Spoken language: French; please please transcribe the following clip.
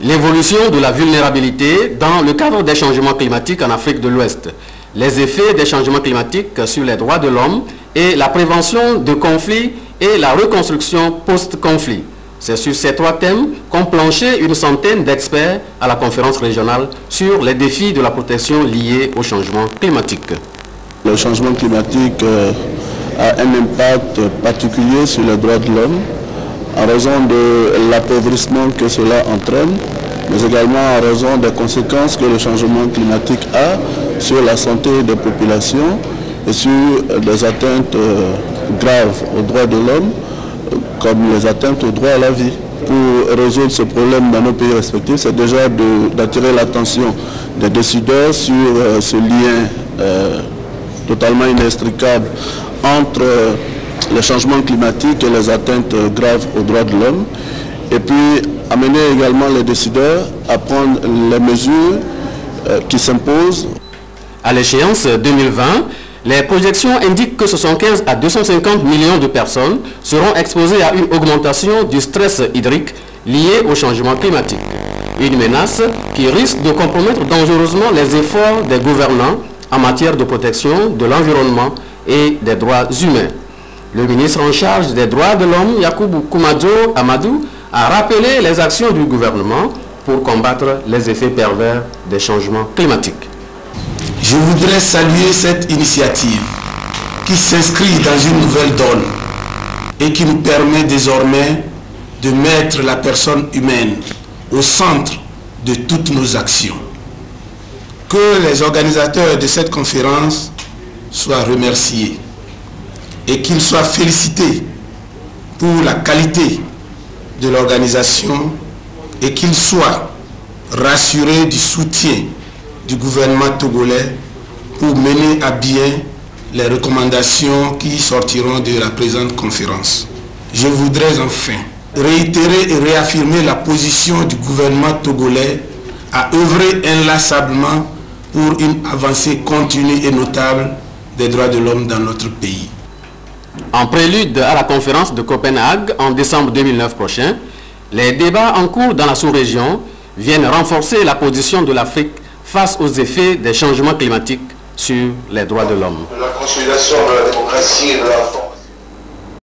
L'évolution de la vulnérabilité dans le cadre des changements climatiques en Afrique de l'Ouest, les effets des changements climatiques sur les droits de l'homme et la prévention de conflits et la reconstruction post-conflit. C'est sur ces trois thèmes qu'ont planché une centaine d'experts à la conférence régionale sur les défis de la protection liés au changement climatique. Le changement climatique a un impact particulier sur les droits de l'homme en raison de l'appauvrissement que cela entraîne, mais également en raison des conséquences que le changement climatique a sur la santé des populations et sur des atteintes graves aux droits de l'homme, comme les atteintes au droit à la vie. Pour résoudre ce problème dans nos pays respectifs, c'est déjà d'attirer l'attention des décideurs sur ce lien totalement inextricable entre les changements climatiques et les atteintes graves aux droits de l'homme, et puis amener également les décideurs à prendre les mesures qui s'imposent. À l'échéance 2020, les projections indiquent que 75 à 250 millions de personnes seront exposées à une augmentation du stress hydrique lié au changement climatique. Une menace qui risque de compromettre dangereusement les efforts des gouvernants en matière de protection de l'environnement et des droits humains. Le ministre en charge des droits de l'homme, Yakubu Kumajo Amadou, a rappelé les actions du gouvernement pour combattre les effets pervers des changements climatiques. Je voudrais saluer cette initiative qui s'inscrit dans une nouvelle donne et qui nous permet désormais de mettre la personne humaine au centre de toutes nos actions. Que les organisateurs de cette conférence soient remerciés et qu'ils soient félicités pour la qualité de l'organisation et qu'ils soient rassurés du soutien du gouvernement togolais pour mener à bien les recommandations qui sortiront de la présente conférence. Je voudrais enfin réitérer et réaffirmer la position du gouvernement togolais à œuvrer inlassablement pour une avancée continue et notable des droits de l'homme dans notre pays. En prélude à la conférence de Copenhague en décembre 2009 prochain, les débats en cours dans la sous-région viennent renforcer la position de l'Afrique face aux effets des changements climatiques sur les droits de l'homme. La consolidation de la démocratie et de la